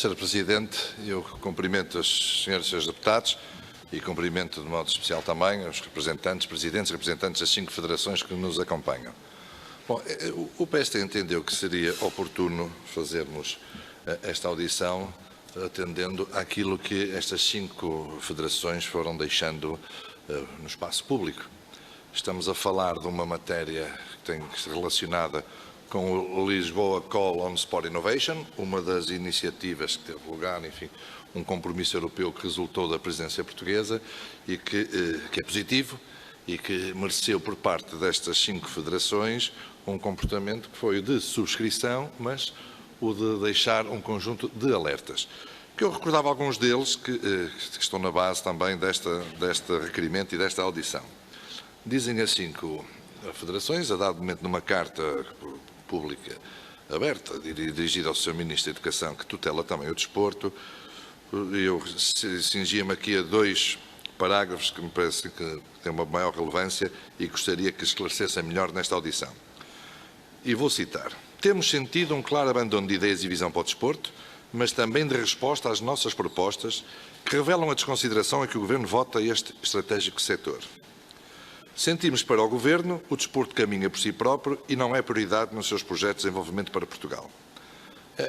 Sr. Presidente, eu cumprimento as senhoras e senhores deputados e cumprimento de modo especial também os representantes, presidentes e representantes das 5 federações que nos acompanham. Bom, o PST entendeu que seria oportuno fazermos esta audição atendendo àquilo que estas 5 federações foram deixando no espaço público. Estamos a falar de uma matéria que tem relacionada com o Lisboa Call on Sport Innovation, uma das iniciativas que teve lugar, enfim, um compromisso europeu que resultou da presidência portuguesa e que é positivo e que mereceu por parte destas 5 federações um comportamento que foi de subscrição, mas o de deixar um conjunto de alertas. Que eu recordava alguns deles que estão na base também deste requerimento e desta audição. Dizem as 5 federações, a dado momento numa carta pública aberta, dirigida ao Sr. Ministro da Educação, que tutela também o desporto, eu cingia-me aqui a 2 parágrafos que me parece que têm uma maior relevância e gostaria que esclarecessem melhor nesta audição. E vou citar. Temos sentido um claro abandono de ideias e visão para o desporto, mas também de resposta às nossas propostas que revelam a desconsideração a que o Governo vota este estratégico setor. Sentimos para o Governo o desporto caminha por si próprio e não é prioridade nos seus projetos de desenvolvimento para Portugal.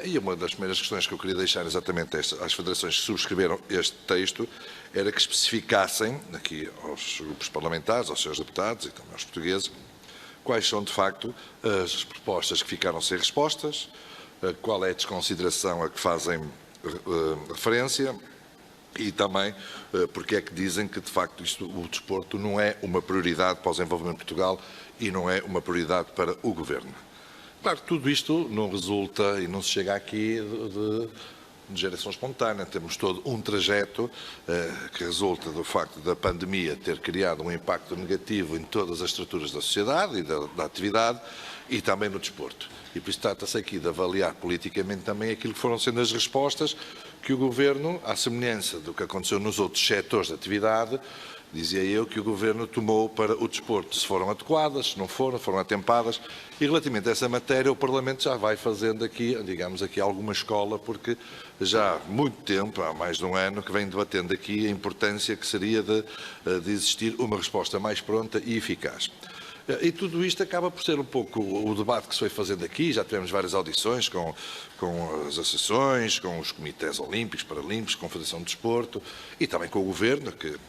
E uma das primeiras questões que eu queria deixar exatamente às federações que subscreveram este texto era que especificassem, aqui aos grupos parlamentares, aos seus deputados e também aos portugueses, quais são de facto as propostas que ficaram sem respostas, qual é a desconsideração a que fazem referência, e também porque é que dizem que, de facto, o desporto não é uma prioridade para o desenvolvimento de Portugal e não é uma prioridade para o Governo. Claro que tudo isto não resulta e não se chega aqui de geração espontânea. Temos todo um trajeto que resulta do facto da pandemia ter criado um impacto negativo em todas as estruturas da sociedade e da atividade e também no desporto. E por isso trata-se aqui de avaliar politicamente também aquilo que foram sendo as respostas que o Governo, à semelhança do que aconteceu nos outros setores de atividade, dizia eu que o Governo tomou para o desporto, se foram adequadas, se não foram atempadas, e relativamente a essa matéria o Parlamento já vai fazendo aqui, digamos aqui, alguma escola, porque já há muito tempo, há mais de um ano, que vem debatendo aqui a importância que seria de existir uma resposta mais pronta e eficaz. E tudo isto acaba por ser um pouco o debate que se foi fazendo aqui. Já tivemos várias audições com as associações, com os comitês olímpicos, paralímpicos, com a Federação de Desporto e também com o Governo, que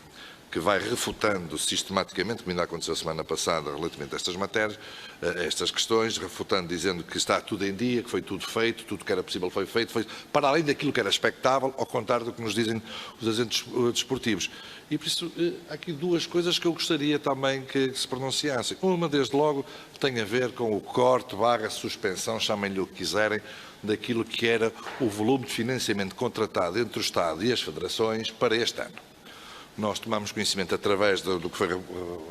vai refutando sistematicamente, como ainda aconteceu a semana passada, relativamente a estas matérias, estas questões, refutando, dizendo que está tudo em dia, que foi tudo feito, tudo que era possível foi feito, para além daquilo que era expectável, ao contrário do que nos dizem os agentes desportivos. E por isso, há aqui 2 coisas que eu gostaria também que se pronunciassem. Uma, desde logo, tem a ver com o corte, suspensão, chamem-lhe o que quiserem, daquilo que era o volume de financiamento contratado entre o Estado e as federações para este ano. Nós tomamos conhecimento, através do que foi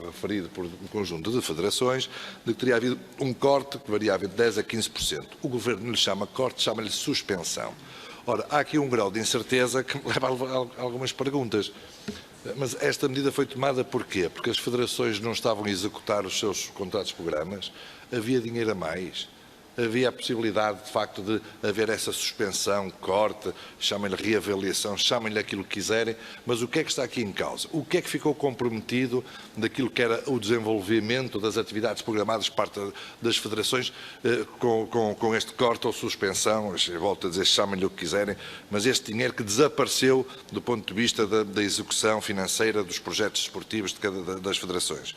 referido por um conjunto de federações, de que teria havido um corte que variava entre 10% a 15%. O Governo não lhe chama corte, chama-lhe suspensão. Ora, há aqui um grau de incerteza que me leva a algumas perguntas. Mas esta medida foi tomada porquê? Porque as federações não estavam a executar os seus contratos de programas? Havia dinheiro a mais? Havia a possibilidade, de facto, de haver essa suspensão, corte, chamem-lhe reavaliação, chamem-lhe aquilo que quiserem, mas o que é que está aqui em causa? O que é que ficou comprometido daquilo que era o desenvolvimento das atividades programadas por parte das federações com este corte ou suspensão? Eu volto a dizer, chamem-lhe o que quiserem, mas este dinheiro que desapareceu do ponto de vista da execução financeira dos projetos desportivos de cada das federações.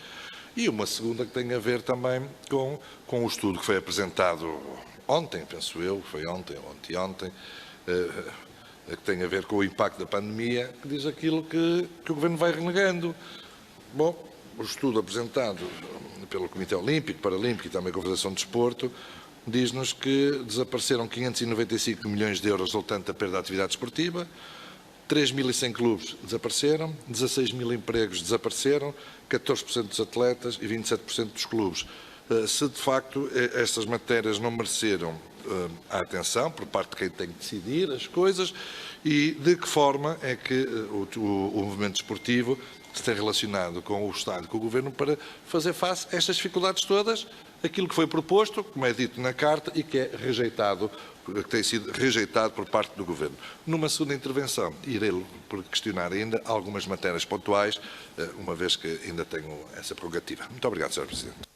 E uma segunda que tem a ver também com o estudo que foi apresentado ontem, penso eu, foi ontem ou anteontem, que tem a ver com o impacto da pandemia, que diz aquilo que o Governo vai renegando. Bom, o estudo apresentado pelo Comitê Olímpico, Paralímpico e também com a Federação de Desporto diz-nos que desapareceram 595 milhões de euros resultante da perda da atividade esportiva, 3.100 clubes desapareceram, 16.000 empregos desapareceram, 14% dos atletas e 27% dos clubes. Se de facto estas matérias não mereceram a atenção por parte de quem tem que decidir as coisas e de que forma é que o movimento desportivo se tem relacionado com o Estado e com o Governo para fazer face a estas dificuldades todas, aquilo que foi proposto, como é dito na carta, e que é rejeitado, que tem sido rejeitado por parte do Governo. Numa segunda intervenção, irei questionar ainda algumas matérias pontuais, uma vez que ainda tenho essa prerrogativa. Muito obrigado, Sr. Presidente.